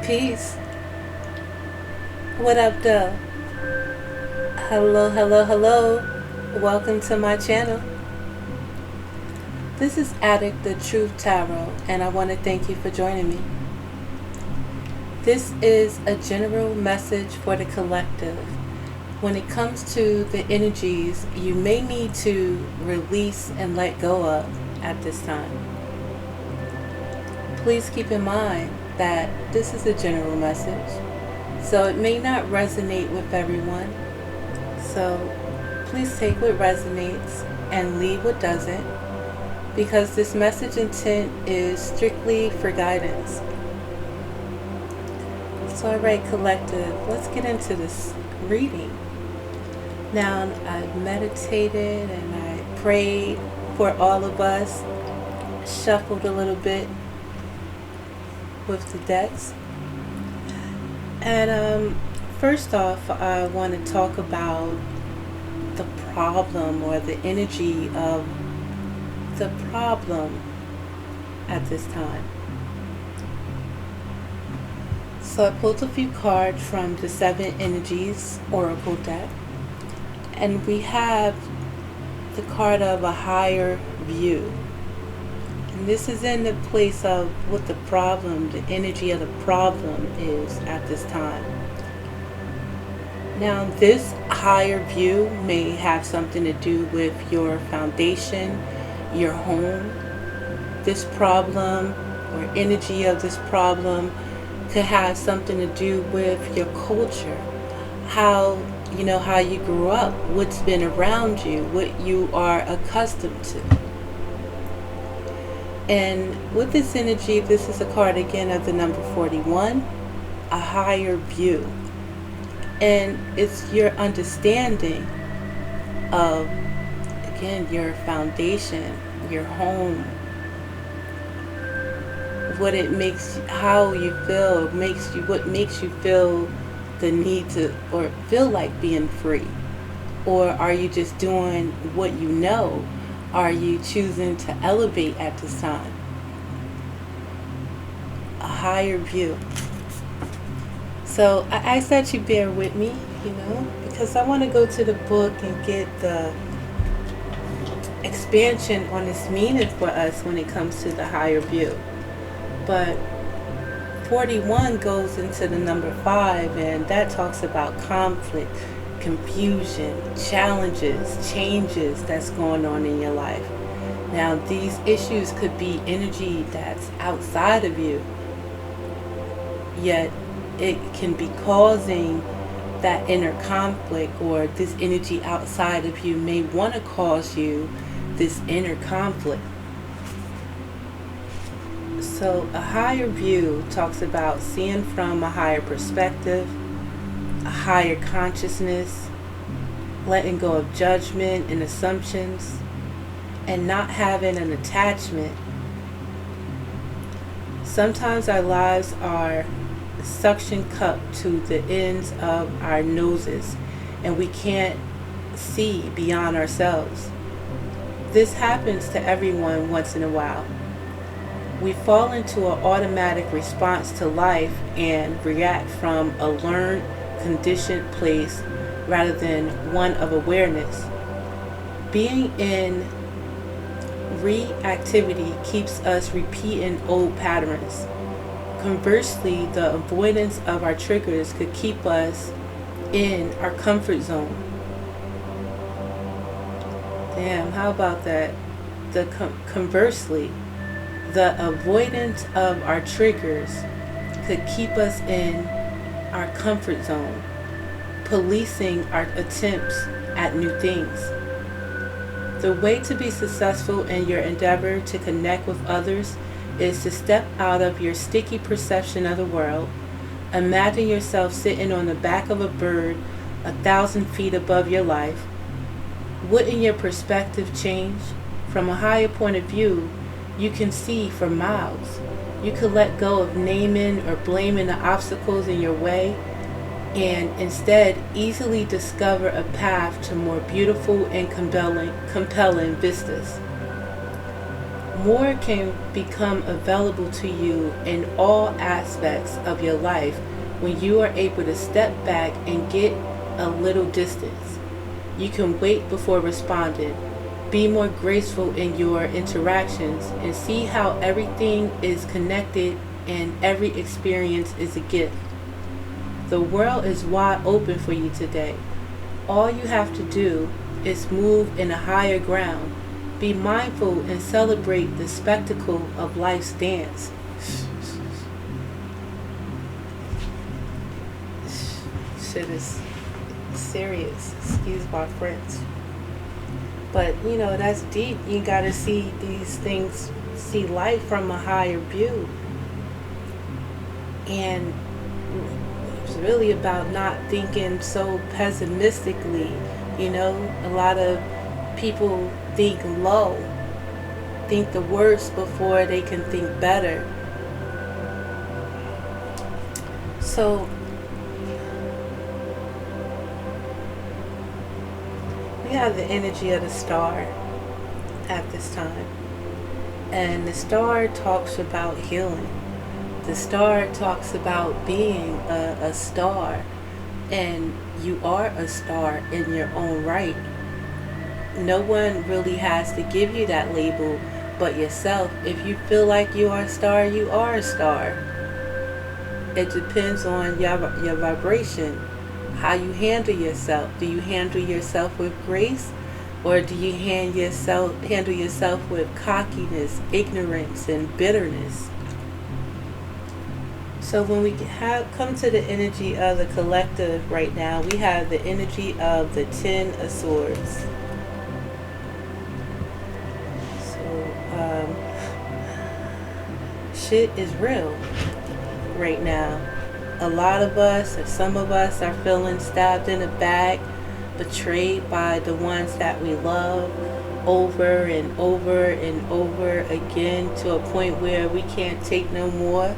Peace. What up, though? Hello, hello, hello. Welcome to my channel. This is Adik The Truth Tarot, and I want to thank you for joining me. This is a general message for the collective. When it comes to the energies you may need to release and let go of at this time, please keep in mind that this is a general message, so it may not resonate with everyone. So please take what resonates and leave what doesn't, because this message intent is strictly for guidance. So alright, collective, let's get into this reading. Now, I've meditated and I prayed for all of us, shuffled a little bit with the decks. And first off, I want to talk about the problem, or the energy of the problem at this time. So I pulled a few cards from the 7 Energies Oracle deck, and we have the card of a higher view. And this is in the place of what the problem, the energy of the problem is at this time. Now, this higher view may have something to do with your foundation, your home. This problem or energy of this problem could have something to do with your culture, how you grew up, what's been around you, what you are accustomed to. And with this energy, this is a card again of the number 41, a higher view. And it's your understanding of, again, your foundation, your home, what it makes, how you feel, what makes you feel the need to, or feel like being free. Or are you just doing what you know? Are you choosing to elevate at this time? A higher view. So I ask that you bear with me, because I want to go to the book and get the expansion on this meaning for us when it comes to the higher view. But 41 goes into the number 5, and that talks about conflict, confusion, challenges, changes that's going on in your life. Now, these issues could be energy that's outside of you, yet it can be causing that inner conflict, or this energy outside of you may want to cause you this inner conflict. So a higher view talks about seeing from a higher perspective, a higher consciousness, letting go of judgment and assumptions, and not having an attachment. Sometimes our lives are a suction cup to the ends of our noses, and we can't see beyond ourselves. This happens to everyone once in a while. We fall into an automatic response to life and react from a learned, conditioned place rather than one of awareness. Being in reactivity keeps us repeating old patterns. Conversely, the avoidance of our triggers could keep us in our comfort zone. Damn, how about that? Conversely, the avoidance of our triggers could keep us in our comfort zone, policing our attempts at new things. The way to be successful in your endeavor to connect with others is to step out of your sticky perception of the world. Imagine yourself sitting on the back of a bird 1,000 feet above your life. Wouldn't your perspective change? From a higher point of view, you can see for miles. You could let go of naming or blaming the obstacles in your way, and instead easily discover a path to more beautiful and compelling vistas. more can become available to you in all aspects of your life when you are able to step back and get a little distance. You can wait before responding, be more graceful in your interactions, and see how everything is connected and every experience is a gift. The world is wide open for you today. All you have to do is move in a higher ground. Be mindful and celebrate the spectacle of life's dance. Shit is serious. Excuse my French. But that's deep. You gotta see these things, see life from a higher view. And it's really about not thinking so pessimistically. A lot of people think low, think the worst before they can think better. So we have the energy of the star at this time. And the star talks about healing. The star talks about being a star. And you are a star in your own right. No one really has to give you that label but yourself. If you feel like you are a star, you are a star. It depends on your vibration, how you handle yourself. Do you handle yourself with grace, or do you handle yourself with cockiness, ignorance, and bitterness? So when we come to the energy of the collective right now, we have the energy of the Ten of Swords. Shit is real right now. A lot of us, or some of us, are feeling stabbed in the back, betrayed by the ones that we love over and over and over again, to a point where we can't take no more.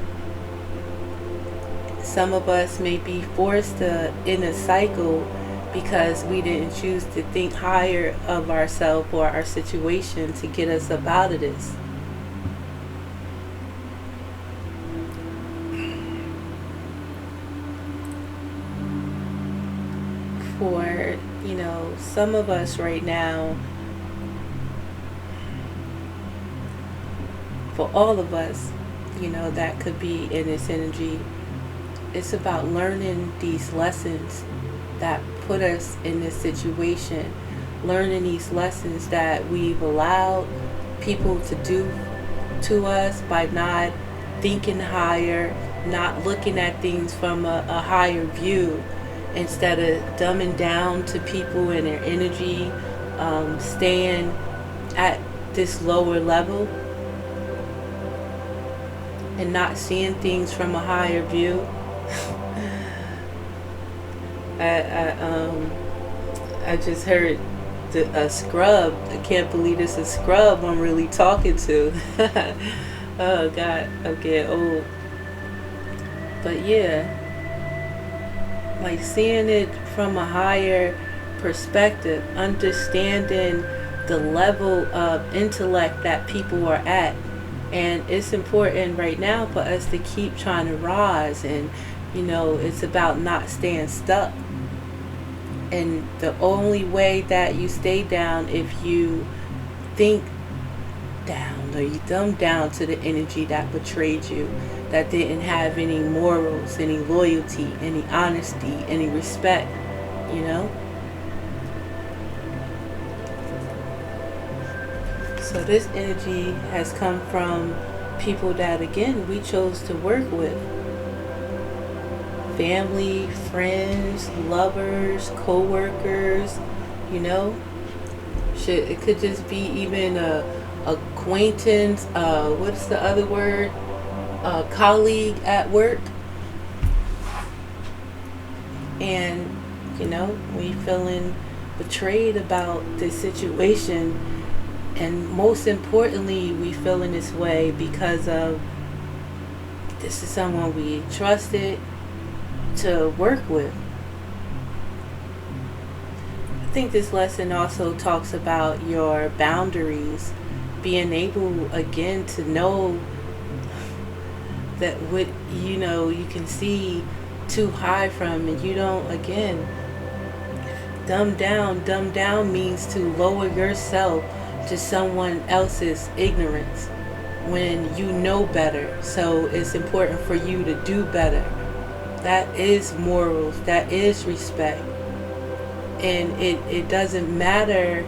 Some of us may be forced in a cycle because we didn't choose to think higher of ourselves or our situation to get us up out of this. For, some of us right now, for all of us, that could be in this energy. It's about learning these lessons that put us in this situation, learning these lessons that we've allowed people to do to us by not thinking higher, not looking at things from a higher view, instead of dumbing down to people and their energy, staying at this lower level and not seeing things from a higher view. I just heard a scrub. I can't believe it's a scrub I'm really talking to. Oh God, I'm getting old. But yeah, like seeing it from a higher perspective, understanding the level of intellect that people are at. And it's important right now for us to keep trying to rise, and it's about not staying stuck. And the only way that you stay down, if you think down or you dumb down to the energy that betrayed you, that didn't have any morals, any loyalty, any honesty, any respect, So this energy has come from people that, again, we chose to work with. Family, friends, lovers, co-workers, It could just be even a acquaintance, what's the other word? A colleague at work. And, we feeling betrayed about this situation. And most importantly, we feeling this way because of this is someone we trusted to work with. I think this lesson also talks about your boundaries, being able again to know that what you can see too high from, and you don't, again, dumb down means to lower yourself to someone else's ignorance when you know better. So it's important for you to do better. That is morals, that is respect. And it doesn't matter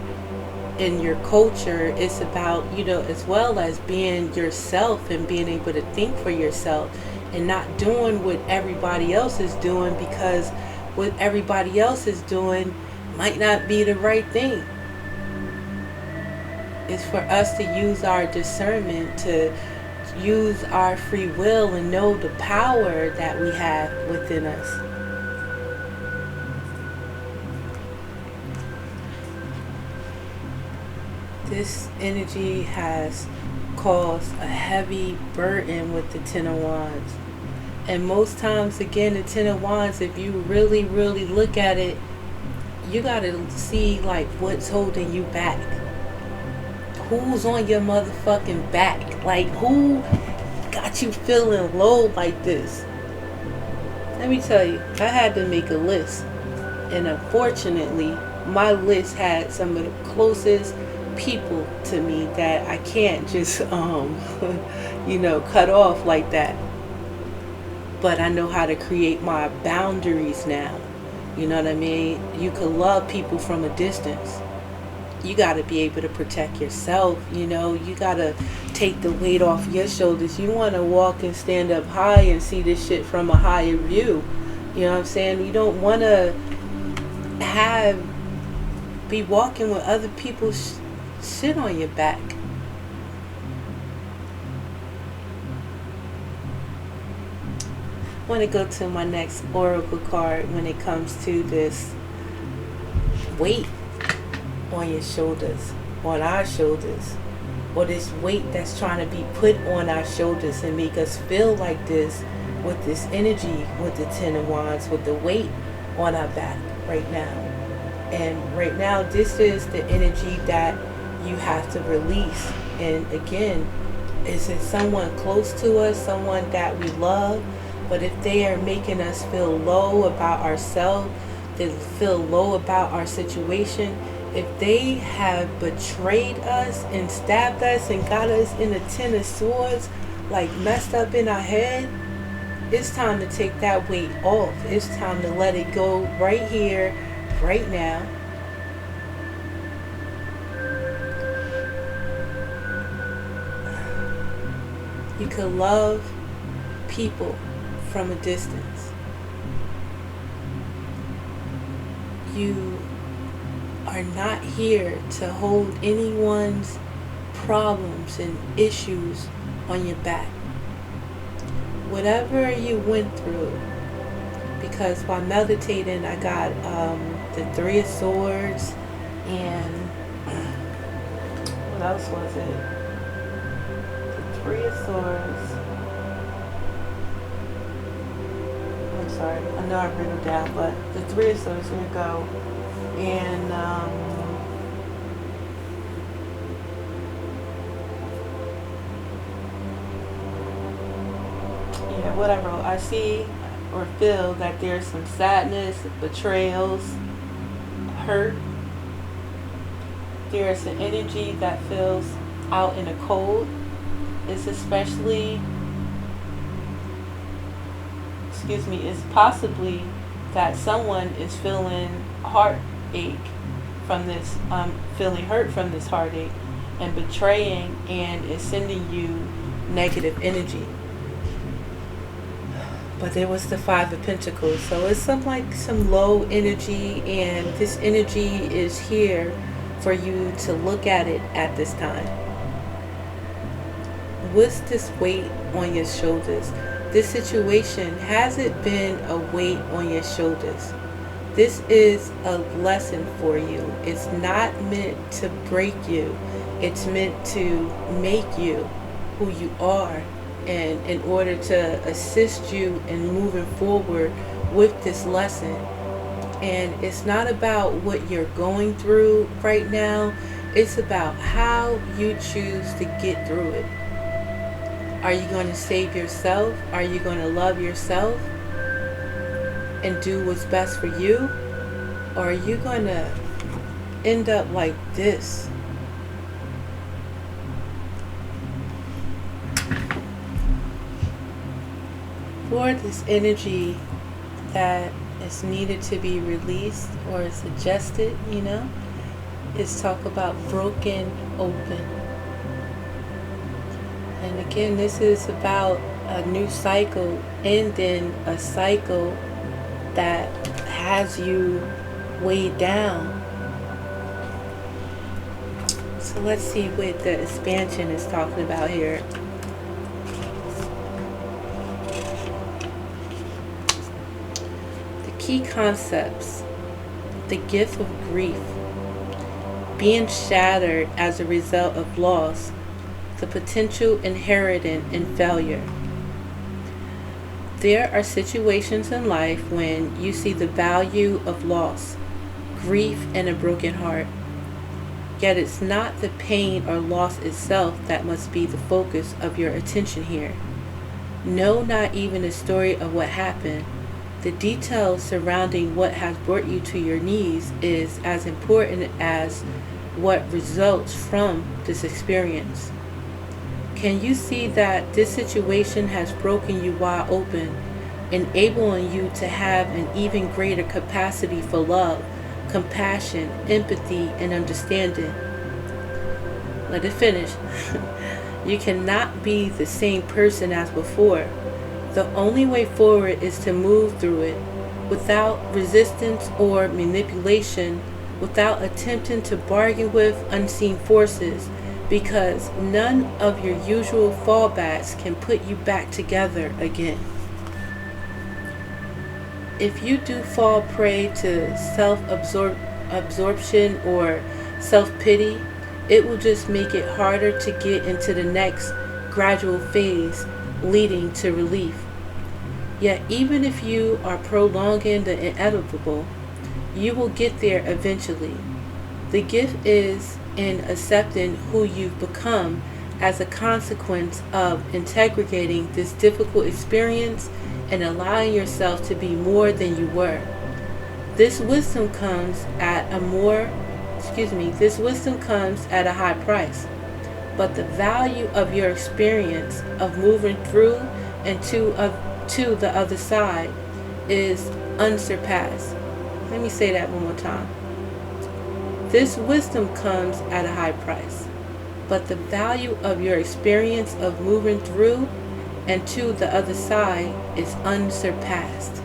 in your culture. It's about, as well as being yourself and being able to think for yourself and not doing what everybody else is doing, because what everybody else is doing might not be the right thing. It's for us to use our discernment, to use our free will, and know the power that we have within us. This energy has caused a heavy burden with the Ten of Wands. And most times, again, the Ten of Wands, if you really, really look at it, you got to see like what's holding you back. Who's on your motherfucking back? Like, who got you feeling low like this? Let me tell you, I had to make a list. And unfortunately, my list had some of the closest people to me that I can't just, cut off like that. But I know how to create my boundaries now. You know what I mean? You can love people from a distance. You got to be able to protect yourself. You got to take the weight off your shoulders. You want to walk and stand up high and see this shit from a higher view. You know what I'm saying? You don't want to be walking with other people's shit on your back. I want to go to my next oracle card when it comes to this weight on your shoulders, on our shoulders, or this weight that's trying to be put on our shoulders and make us feel like this, with this energy, with the Ten of Wands, with the weight on our back right now. And right now, this is the energy that you have to release. And again, is it someone close to us, someone that we love? But if they are making us feel low about ourselves, they feel low about our situation, if they have betrayed us and stabbed us and got us in a 10 of swords, like messed up in our head, it's time to take that weight off. It's time to let it go right here, right now. You can love people from a distance. You are not here to hold anyone's problems and issues on your back. Whatever you went through, because while meditating I got the Three of Swords, and what else was it? The Three of Swords. I'm sorry, I know I wrote it down, but the Three of Swords, here we go. And what I wrote, I see or feel that there's some sadness, betrayals, hurt. There's an energy that feels out in the cold. It's especially, it's possibly that someone is feeling heartache from this, feeling hurt from this heartache and betraying, and is sending you negative energy. But there was the Five of Pentacles, so it's some low energy, and this energy is here for you to look at it at this time. What's this weight on your shoulders? This situation, has it been a weight on your shoulders? This is a lesson for you. It's not meant to break you. It's meant to make you who you are, and in order to assist you in moving forward with this lesson. And it's not about what you're going through right now. It's about how you choose to get through it. Are you going to save yourself? Are you going to love yourself and do what's best for you? Or are you going to end up like this? For this energy that is needed to be released or suggested, is talk about broken open. And again, this is about a new cycle, ending a cycle that has you weighed down. So let's see what the expansion is talking about here. The key concepts: the gift of grief, being shattered as a result of loss, the potential inherent in failure. There are situations in life when you see the value of loss, grief, and a broken heart. Yet it's not the pain or loss itself that must be the focus of your attention here. No, not even the story of what happened. The details surrounding what has brought you to your knees is as important as what results from this experience. Can you see that this situation has broken you wide open, enabling you to have an even greater capacity for love, compassion, empathy, and understanding? Let it finish. You cannot be the same person as before. The only way forward is to move through it without resistance or manipulation, without attempting to bargain with unseen forces, because none of your usual fallbacks can put you back together again. If you do fall prey to self-absorption or self-pity, it will just make it harder to get into the next gradual phase leading to relief. Yet even if you are prolonging the inevitable, you will get there eventually. The gift is in accepting who you've become as a consequence of integrating this difficult experience and allowing yourself to be more than you were. This wisdom comes at a high price. But the value of your experience of moving through and to the other side is unsurpassed. Let me say that one more time. This wisdom comes at a high price, but the value of your experience of moving through and to the other side is unsurpassed.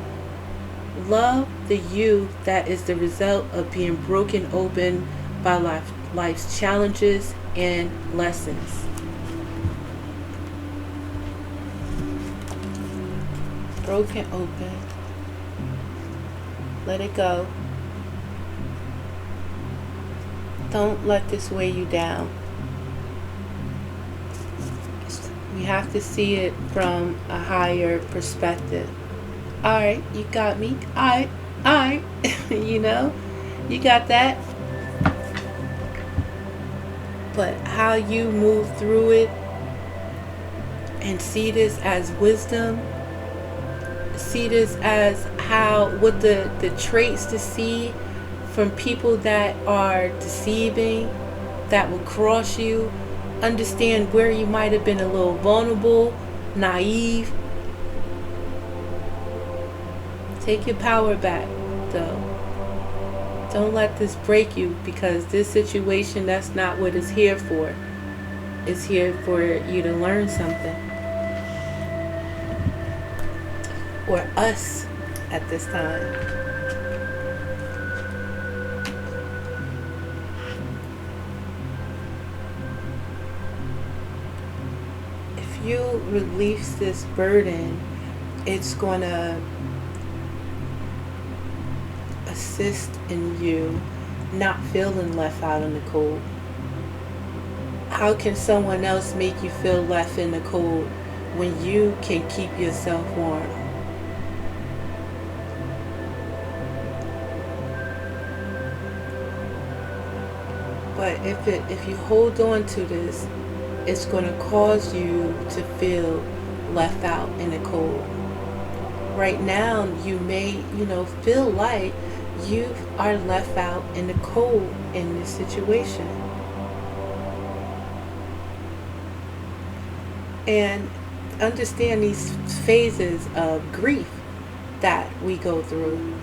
Love the you that is the result of being broken open by life's challenges and lessons. Broken open. Let it go. Don't let this weigh you down. We have to see it from a higher perspective. Alright, you got me. Alright. You got that. But how you move through it and see this as wisdom, see this as what the traits to see from people that are deceiving, that will cross you. Understand where you might have been a little vulnerable, naive. Take your power back, though. Don't let this break you, because this situation, that's not what it's here for. It's here for you to learn something. Or us at this time. If you release this burden, it's going to assist in you not feeling left out in the cold. How can someone else make you feel left in the cold when you can keep yourself warm? But if you hold on to this, it's going to cause you to feel left out in the cold. Right now, you may, feel like you are left out in the cold in this situation. And understand these phases of grief that we go through.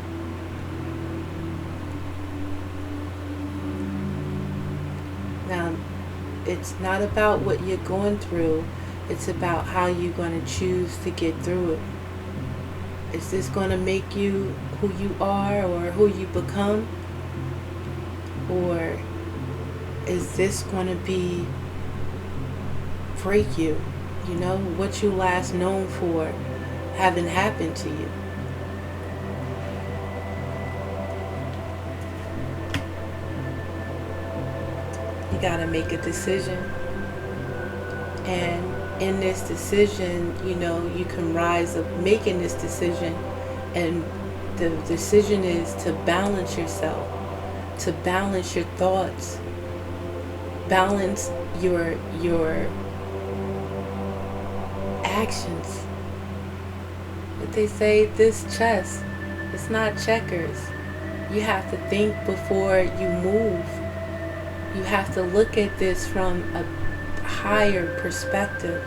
Now, it's not about what you're going through, it's about how you're going to choose to get through it. Is this going to make you who you are or who you become? Or is this going to break you? What you last known for having happened to you. You got to make a decision. And in this decision, you can rise up making this decision. And the decision is to balance yourself, to balance your thoughts, balance your actions. But they say this chess, it's not checkers. You have to think before you move. You have to look at this from a higher perspective.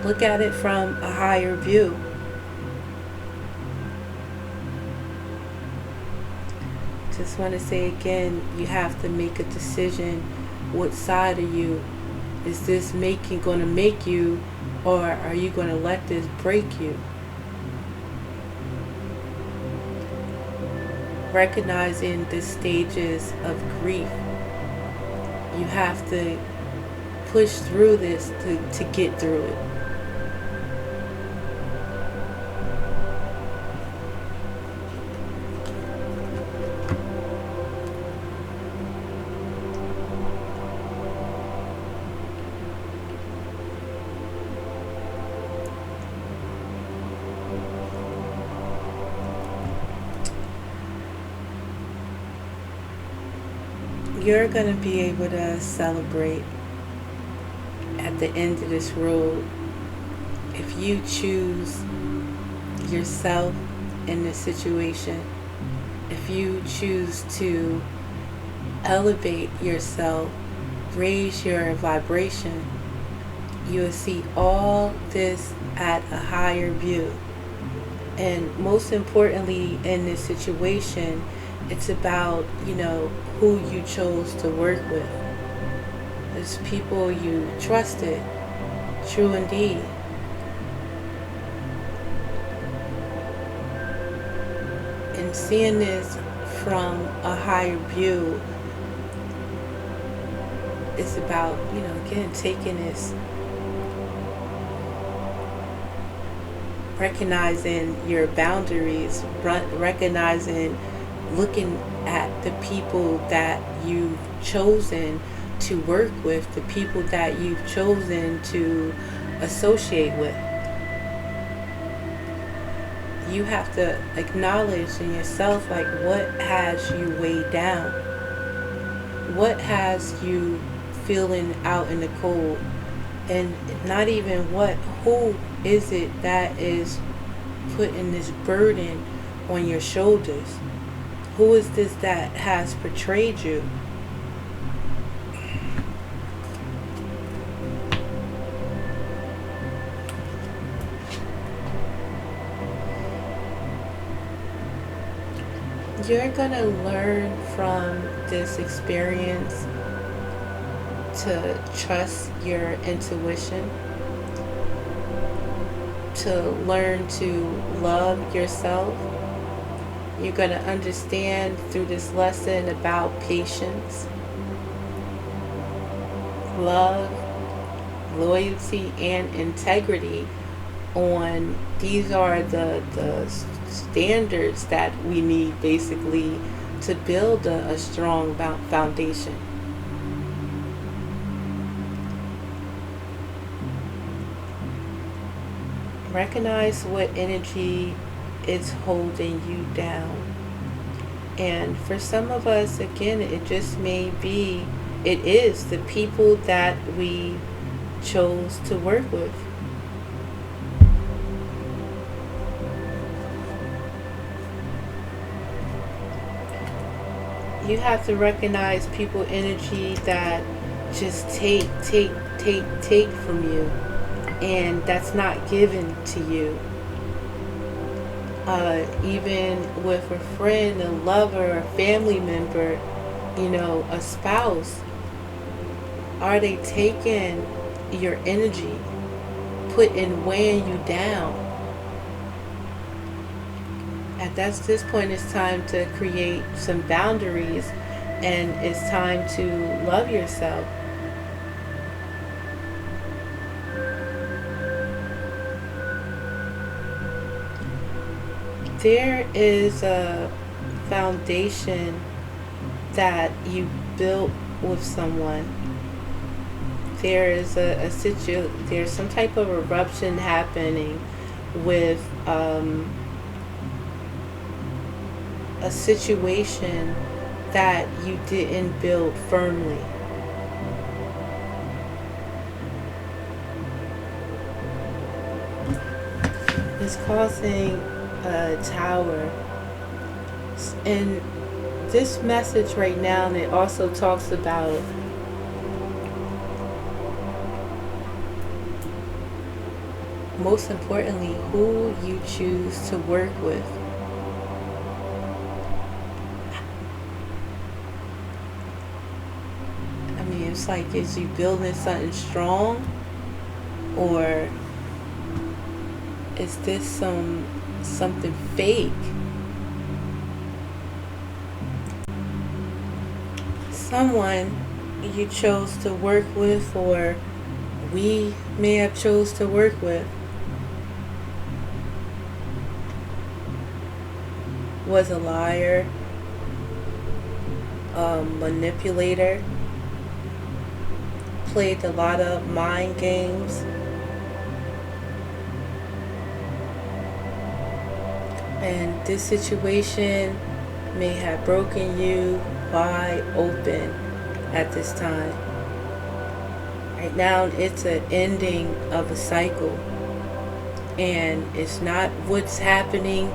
Look at it from a higher view. Just want to say again, you have to make a decision. What side are you? Is this going to make you, or are you going to let this break you? Recognizing the stages of grief. You have to push through this to get through it. You're going to be able to celebrate at the end of this road if you choose yourself in this situation. If you choose to elevate yourself, raise your vibration, you'll see all this at a higher view. And most importantly, in this situation, it's about, who you chose to work with. There's people you trusted, true indeed. And seeing this from a higher view is about, again, taking this, recognizing your boundaries, recognizing, looking at the people that you've chosen to work with, the people that you've chosen to associate with. You have to acknowledge in yourself, like, what has you weighed down? What has you feeling out in the cold? And not even who is it that is putting this burden on your shoulders? Who is this that has betrayed you? You're going to learn from this experience to trust your intuition, to learn to love yourself. You're going to understand through this lesson about patience, love, loyalty, and integrity. These are the standards that we need basically to build a strong foundation. Recognize what energy is holding you down. And for some of us, again, it just may be it is the people that we chose to work with. You have to recognize people energy that just take from you, and that's not given to you. Even with a friend, a lover, a family member, a spouse, are they taking your energy, weighing you down? At this point, it's time to create some boundaries, and it's time to love yourself. There is a foundation that you built with someone. There is there's some type of eruption happening with a situation that you didn't build firmly. It's causing a tower. And this message right now, and it also talks about most importantly, who you choose to work with. I mean, it's like, is you building something strong, or is this something fake? Someone you chose to work with, or we may have chose to work with, was a liar, manipulator, played a lot of mind games, and this situation may have broken you wide open at this time. Right now, it's an ending of a cycle, and it's not what's happening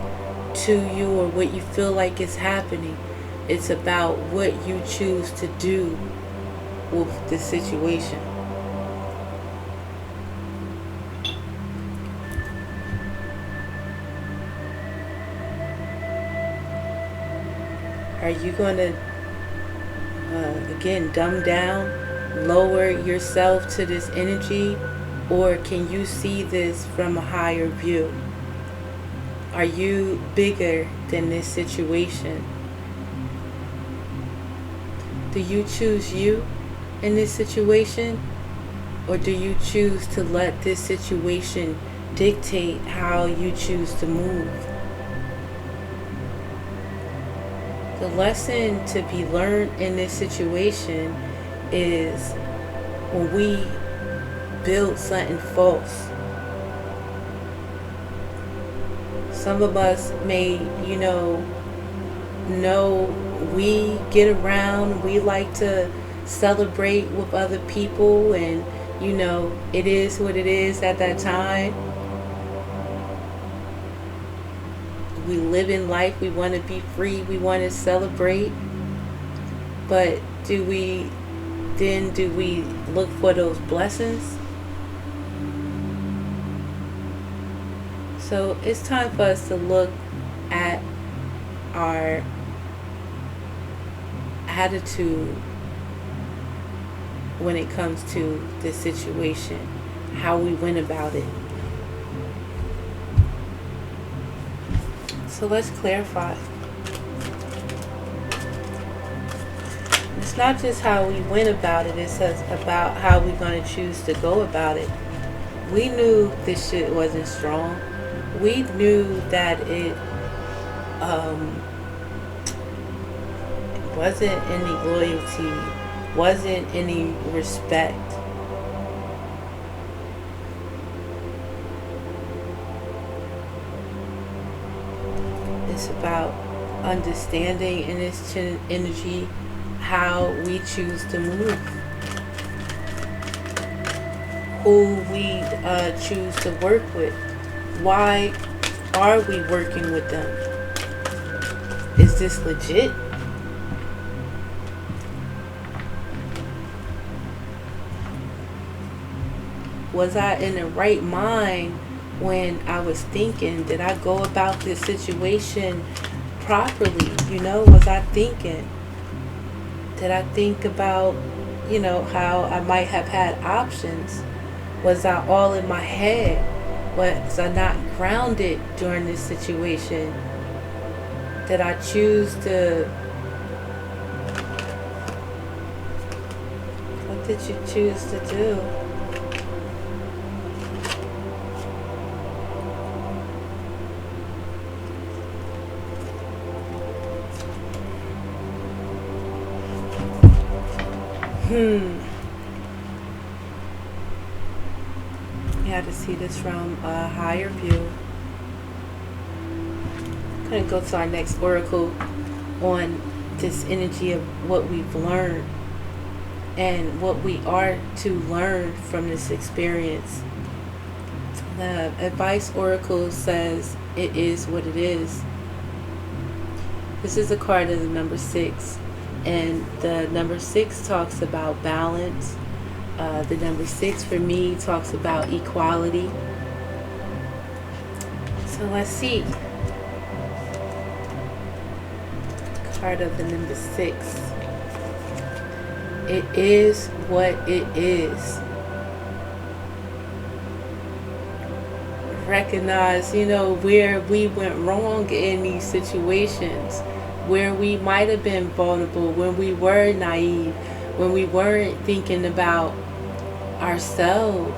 to you or what you feel like is happening. It's about what you choose to do with the situation. Are you going to, again, dumb down, lower yourself to this energy, or can you see this from a higher view? Are you bigger than this situation? Do you choose you in this situation, or do you choose to let this situation dictate how you choose to move? The lesson to be learned in this situation is when we build something false. Some of us may, know we get around, we like to celebrate with other people, and, it is what it is at that time. We live in life, we want to be free, we want to celebrate. But do we look for those blessings? So it's time for us to look at our attitude when it comes to this situation, how we went about it. So let's clarify. It's not just how we went about it, it's about how we're going to choose to go about it. We knew this shit wasn't strong. We knew that it wasn't any loyalty, wasn't any respect. It's about understanding in this energy how we choose to move, who we choose to work with. Why are we working with them? Is this legit? Was I in the right mind when I was thinking? Did I go about this situation properly? Was I thinking? Did I think about, how I might have had options? Was I all in my head? Was I not grounded during this situation? Did I choose to... What did you choose to do? You have to see this from a higher view. I'm going to go to our next oracle on this energy of what we've learned and what we are to learn from this experience. The advice oracle says it is what it is. This is a card of the number 6. And the number 6 talks about balance. The number 6 for me talks about equality. So let's see. Card of the number 6. It is what it is. Recognize, where we went wrong in these situations, where we might have been vulnerable, when we were naive, when we weren't thinking about ourselves,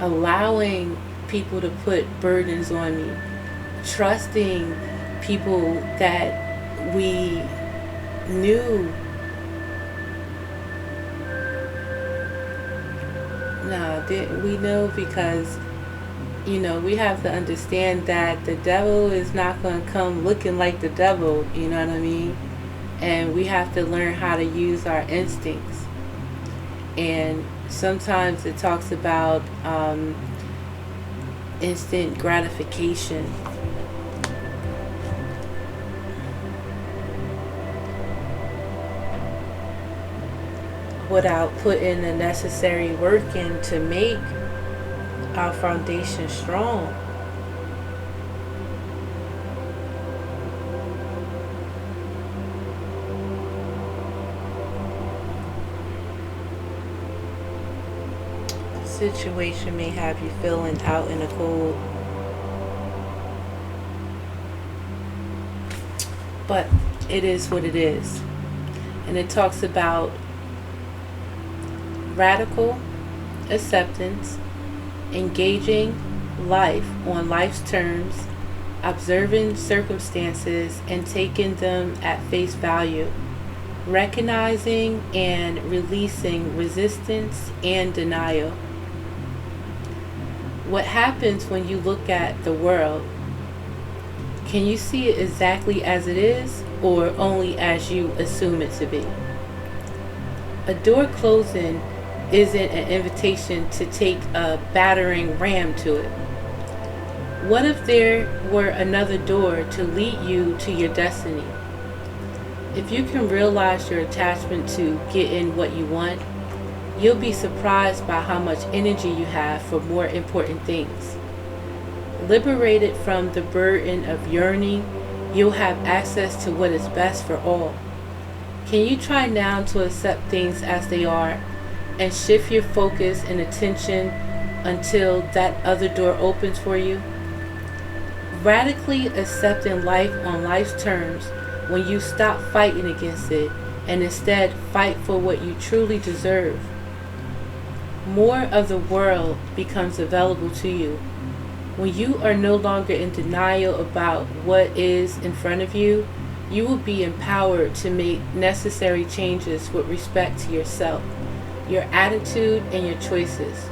allowing people to put burdens on me, trusting people that we knew. No, didn't we know? Because we have to understand that the devil is not going to come looking like the devil, you know what I mean? And we have to learn how to use our instincts. And sometimes it talks about instant gratification. Without putting the necessary work in to make our foundation strong. The situation may have you feeling out in the cold, but it is what it is. And it talks about radical acceptance, engaging life on life's terms, observing circumstances and taking them at face value, recognizing and releasing resistance and denial. What happens when you look at the world? Can you see it exactly as it is, or only as you assume it to be? A door closing isn't an invitation to take a battering ram to it. What if there were another door to lead you to your destiny? If you can realize your attachment to getting what you want, you'll be surprised by how much energy you have for more important things. Liberated from the burden of yearning, you'll have access to what is best for all. Can you try now to accept things as they are and shift your focus and attention until that other door opens for you? Radically accepting life on life's terms when you stop fighting against it and instead fight for what you truly deserve. More of the world becomes available to you. When you are no longer in denial about what is in front of you, you will be empowered to make necessary changes with respect to yourself, your attitude, and your choices.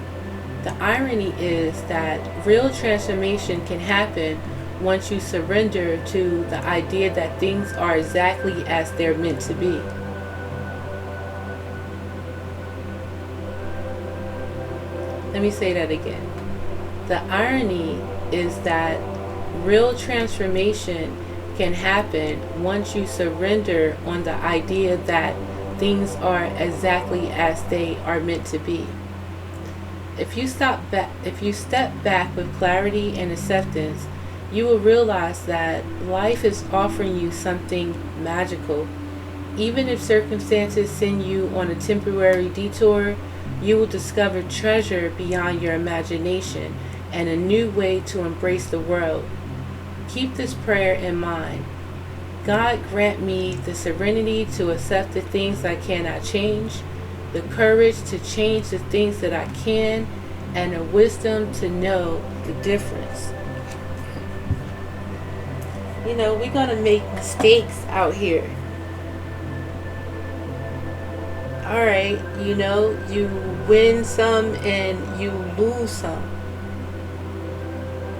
The irony is that real transformation can happen once you surrender to the idea that things are exactly as they're meant to be. me say that again. The irony is that real transformation can happen once you surrender on the idea that things are exactly as they are meant to be. If you step back with clarity and acceptance, you will realize that life is offering you something magical. Even if circumstances send you on a temporary detour, you will discover treasure beyond your imagination and a new way to embrace the world. Keep this prayer in mind. God, grant me the serenity to accept the things I cannot change, the courage to change the things that I can, and the wisdom to know the difference. You know, we're going to make mistakes out here. Alright, you know, you win some and you lose some.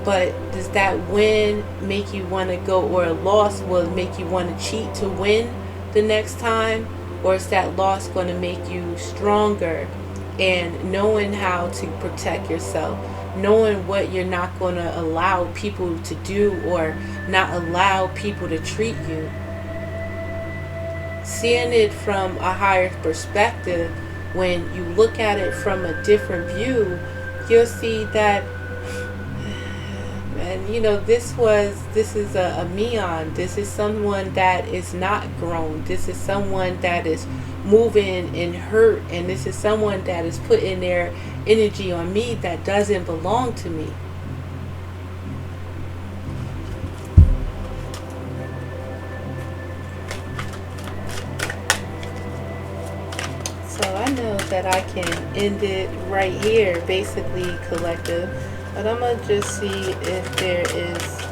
But does that win make you want to go, or a loss will make you want to cheat to win the next time? Or is that loss going to make you stronger and knowing how to protect yourself, knowing what you're not going to allow people to do or not allow people to treat you? Seeing it from a higher perspective, when you look at it from a different view, you'll see that, and you know, this is a Meon. This is someone that is not grown. This is someone that is moving in hurt, and this is someone that is putting their energy on me that doesn't belong to me. So I know that I can end it right here, basically, collective. But I'm going to just see if there is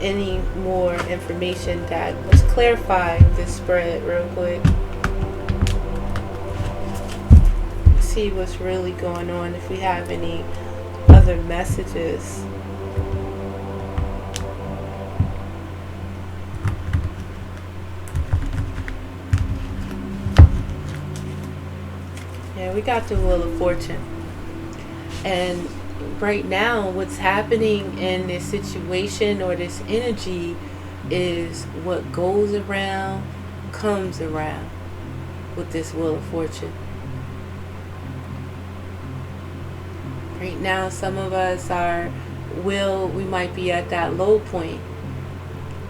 any more information that was clarify this spread real quick. See what's really going on, if we have any other messages. Yeah, we got the Wheel of Fortune. And right now, what's happening in this situation or this energy is what goes around comes around with this Wheel of Fortune. Right now, some of us we might be at that low point.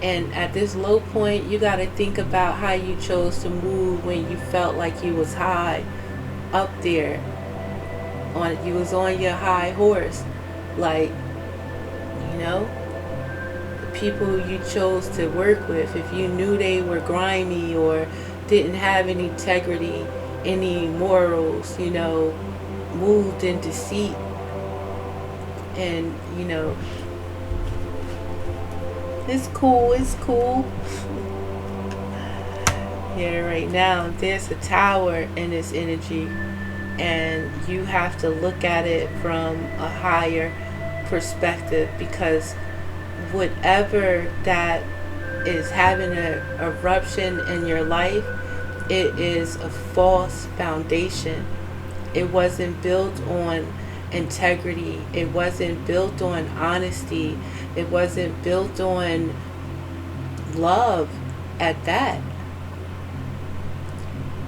And at this low point, you got to think about how you chose to move when you felt like you was high up there. You was on your high horse. Like, you know, the people you chose to work with, if you knew they were grimy or didn't have any integrity, any morals, you know, moved in deceit, and you know, it's cool. Yeah, right now there's a tower in this energy, and you have to look at it from a higher perspective, because whatever that is having an eruption in your life, it is a false foundation. It wasn't built on integrity. It wasn't built on honesty. It wasn't built on love at that.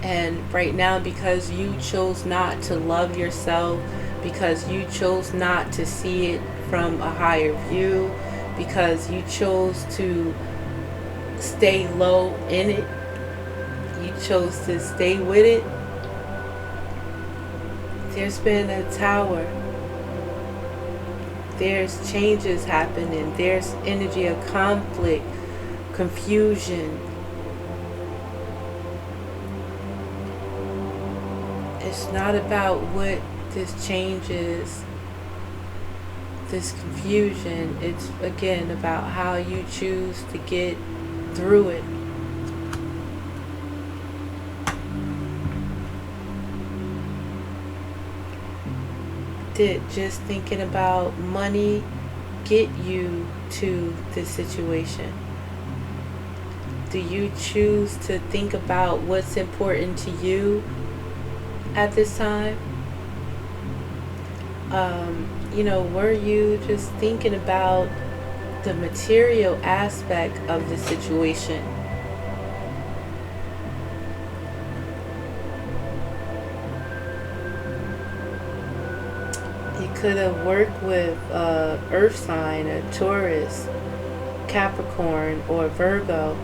And right now, because you chose not to love yourself, because you chose not to see it from a higher view, because you chose to stay low in it, you chose to stay with it, there's been a tower. There's changes happening. There's energy of conflict, confusion. It's not about what this change is, this confusion. It's again about how you choose to get through it. Did just thinking about money get you to this situation? Do you choose to think about what's important to you at this time? Were you just thinking about the material aspect of the situation? It could have worked with Earth sign, a Taurus, Capricorn, or Virgo,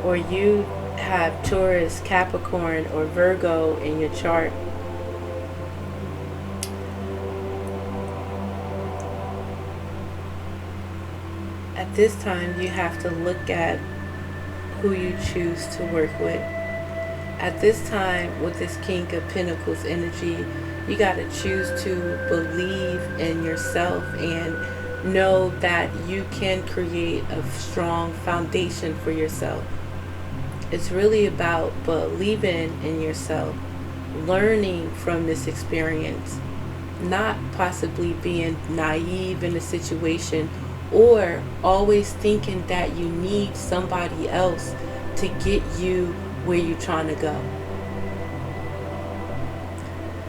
or you have Taurus, Capricorn, or Virgo in your chart. At this time, you have to look at who you choose to work with. At this time, with this King of Pentacles energy, you got to choose to believe in yourself and know that you can create a strong foundation for yourself. It's really about believing in yourself, learning from this experience, not possibly being naive in a situation or always thinking that you need somebody else to get you where you're trying to go.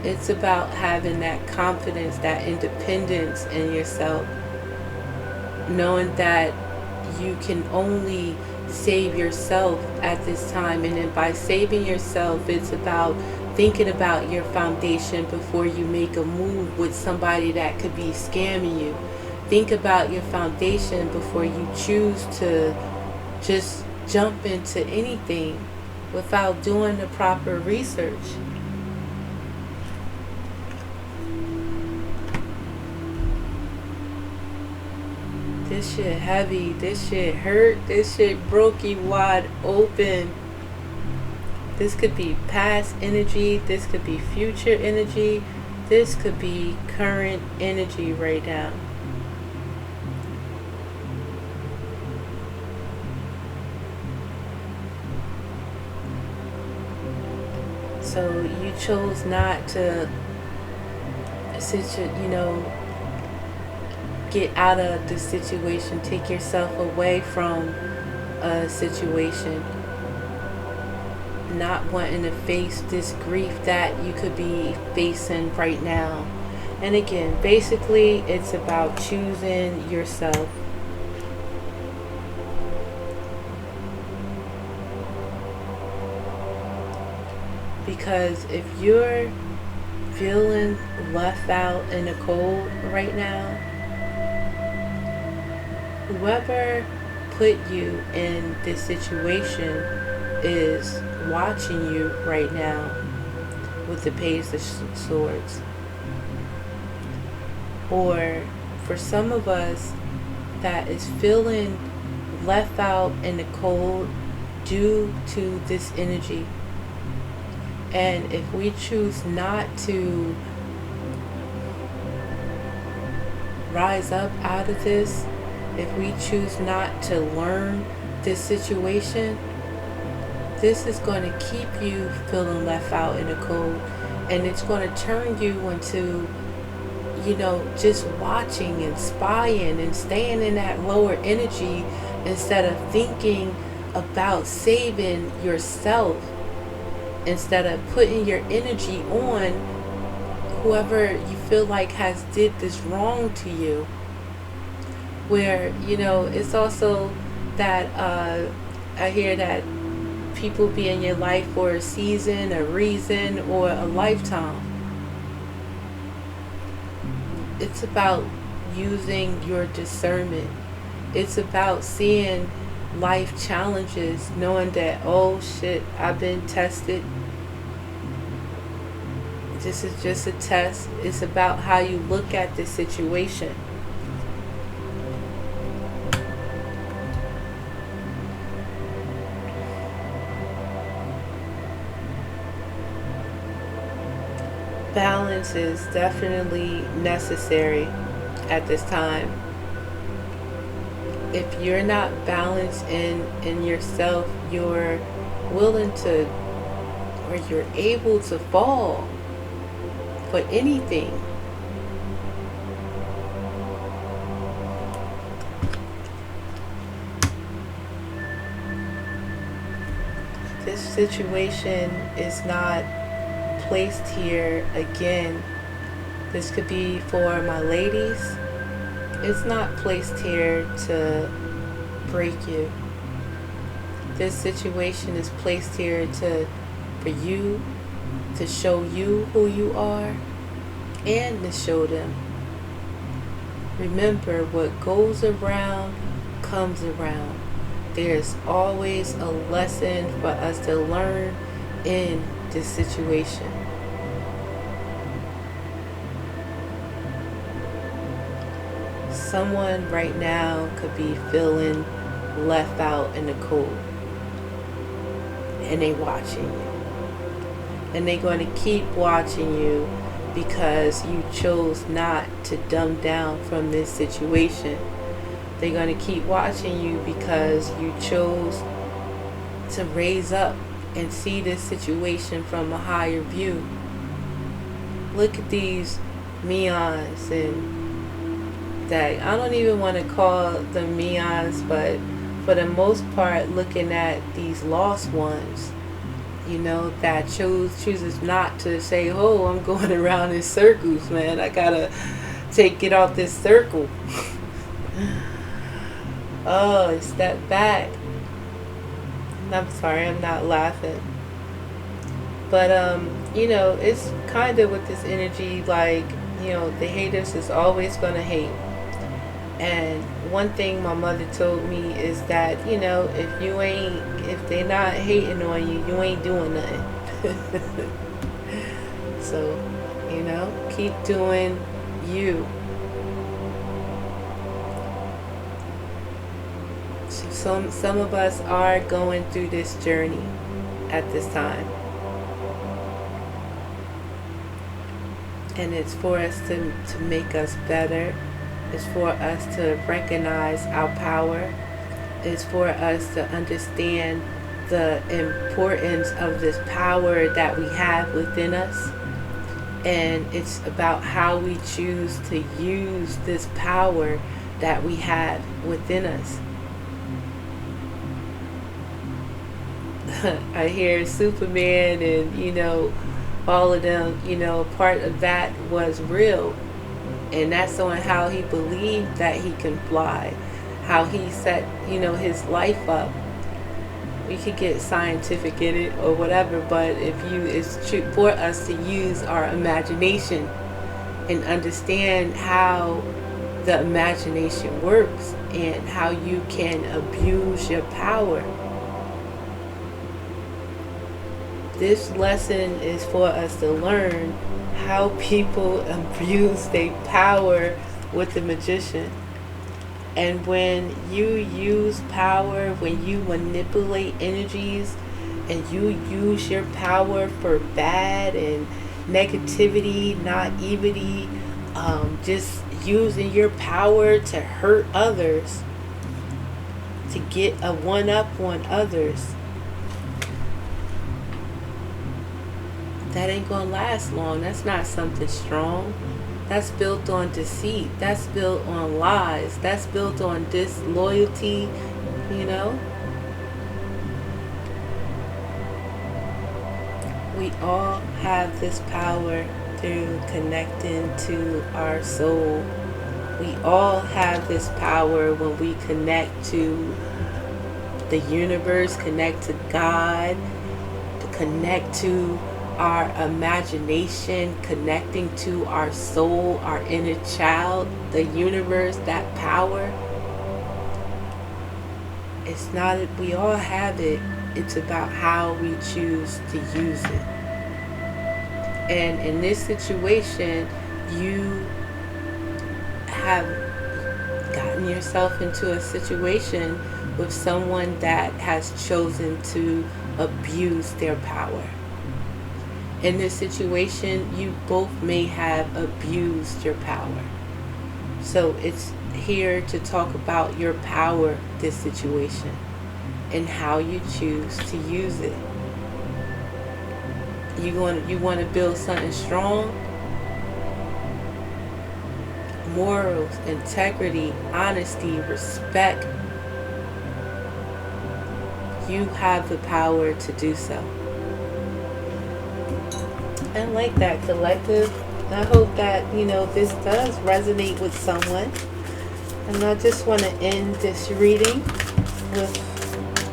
It's about having that confidence, that independence in yourself, knowing that you can only save yourself at this time. And then by saving yourself, it's about thinking about your foundation before you make a move with somebody that could be scamming you. Think about your foundation before you choose to just jump into anything without doing the proper research. This shit heavy, this shit hurt, this shit broke you wide open. This could be past energy, this could be future energy, this could be current energy right now. So you chose not to, get out of the situation, take yourself away from a situation, not wanting to face this grief that you could be facing right now. And again, basically, it's about choosing yourself. Because if you're feeling left out in the cold right now, whoever put you in this situation is watching you right now with the Page of Swords. Or for some of us that is feeling left out in the cold due to this energy. And if we choose not to rise up out of this, if we choose not to learn this situation, this is going to keep you feeling left out in the cold. And it's going to turn you into, just watching and spying and staying in that lower energy instead of thinking about saving yourself, instead of putting your energy on whoever you feel like has did this wrong to you. Where, it's also that I hear that people be in your life for a season, a reason, or a lifetime. It's about using your discernment. It's about seeing life challenges, knowing that, oh shit, I've been tested. This is just a test. It's about how you look at the situation. Balance is definitely necessary at this time. If you're not balanced in yourself, you're willing to, or you're able to fall for anything. This situation is not placed here again This could be for my ladies. It's not placed here to break you. This situation is placed here for you, to show you who you are, and to show them. Remember, what goes around comes around. There's always a lesson for us to learn in this situation. Someone right now could be feeling left out in the cold, and they watching you, and they're going to keep watching you because you chose not to dumb down from this situation. They're going to keep watching you because you chose to raise up and see this situation from a higher view. Look at these meons, and that I don't even want to call them meons, but for the most part, looking at these lost ones, you know, that chooses not to say, oh, I'm going around in circles, man. I gotta get off this circle. Oh, step back. I'm sorry, I'm not laughing. But, you know, it's kind of with this energy, like, you know, the haters is always going to hate. And one thing my mother told me is that, you know, if they're not hating on you, you ain't doing nothing. So, you know, keep doing you. So some of us are going through this journey at this time. And it's for us to make us better. It's for us to recognize our power. It's for us to understand the importance of this power that we have within us. And it's about how we choose to use this power that we have within us. I hear Superman and, you know, all of them, you know, part of that was real. And that's on how he believed that he can fly, how he set, you know, his life up. We could get scientific in it or whatever, but it's true for us to use our imagination and understand how the imagination works and how you can abuse your power. This lesson is for us to learn how people abuse their power with the magician. And when you use power, when you manipulate energies, and you use your power for bad and negativity, naivety, just using your power to hurt others, to get a one-up on others, that ain't gonna last long. That's not something strong. That's built on deceit. That's built on lies. That's built on disloyalty, you know. We all have this power through connecting to our soul. We all have this power when we connect to the universe, connect to God, connect to our imagination, connecting to our soul, our inner child, the universe, that power. It's not, we all have it. It's about how we choose to use it. And in this situation, you have gotten yourself into a situation with someone that has chosen to abuse their power. In this situation, you both may have abused your power. So it's here to talk about your power, this situation, and how you choose to use it. You want to build something strong? Morals, integrity, honesty, respect. You have the power to do so. And like that, collective, I hope that, this does resonate with someone. And I just want to end this reading with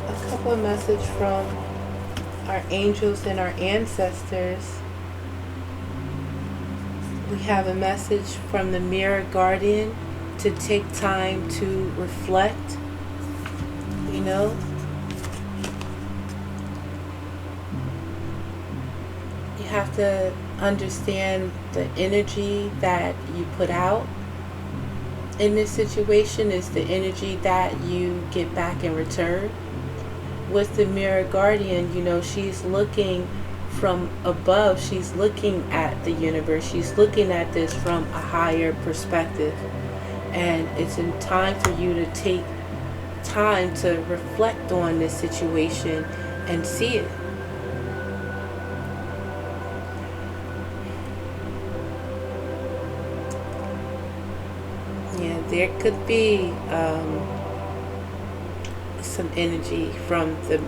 a couple of messages from our angels and our ancestors. We have a message from the Mirror Guardian to take time to reflect. You have to understand the energy that you put out in this situation is the energy that you get back in return. With the Mirror Guardian, she's looking from above. She's looking at the universe. She's looking at this from a higher perspective. And it's in time for you to take time to reflect on this situation and see it. Yeah, there could be some energy from the,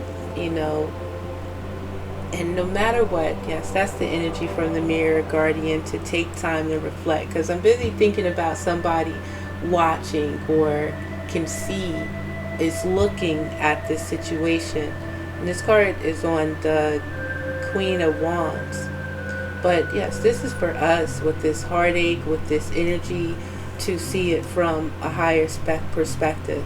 and no matter what, yes, that's the energy from the Mirror Guardian to take time to reflect. Because I'm busy thinking about somebody watching or can see, is looking at this situation. And this card is on the Queen of Wands. But yes, this is for us with this heartache, with this energy, to see it from a higher perspective.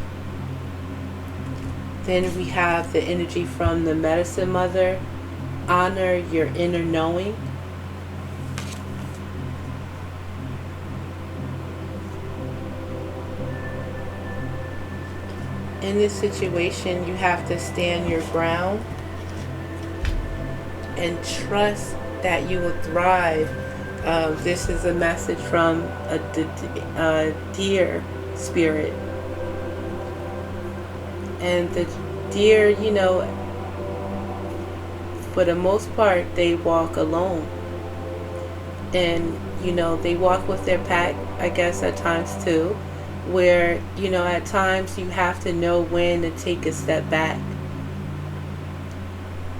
Then we have the energy from the Medicine Mother. Honor your inner knowing. In this situation, you have to stand your ground and trust that you will thrive. This is a message from a deer spirit. And the deer, for the most part, they walk alone. And, they walk with their pack, I guess, at times too. Where, at times you have to know when to take a step back.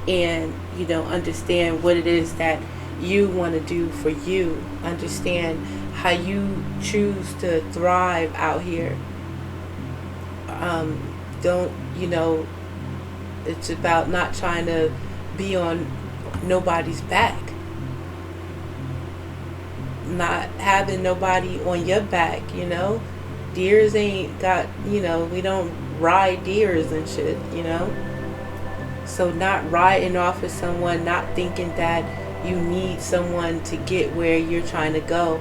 And, understand what it is that you want to do for you. Understand how you choose to thrive out here. Don't, it's about not trying to be on nobody's back. Not having nobody on your back, Deers ain't got, we don't ride deers and shit, So not riding off of someone, not thinking that you need someone to get where you're trying to go.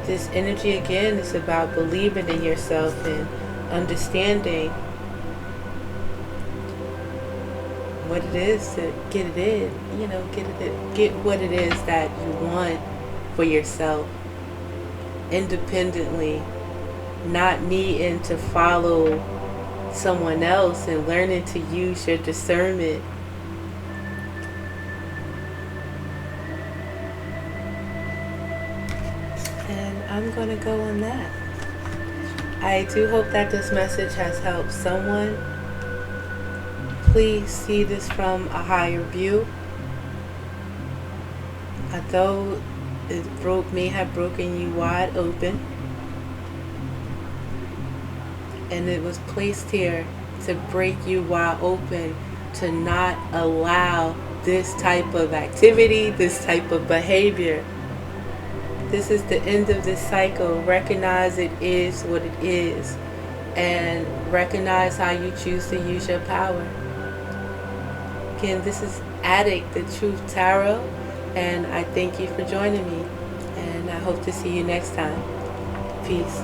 This energy, again, is about believing in yourself and understanding what it is to get it in, get what it is that you want for yourself independently, not needing to follow someone else, and learning to use your discernment. And I'm going to go on that. I do hope that this message has helped someone. Please see this from a higher view. Although it may have broken you wide open, and it was placed here to break you wide open, to not allow this type of activity, this type of behavior. This is the end of this cycle. Recognize it is what it is, and recognize how you choose to use your power. Again, this is Adik The Truth Tarot, and I thank you for joining me, and I hope to see you next time. Peace.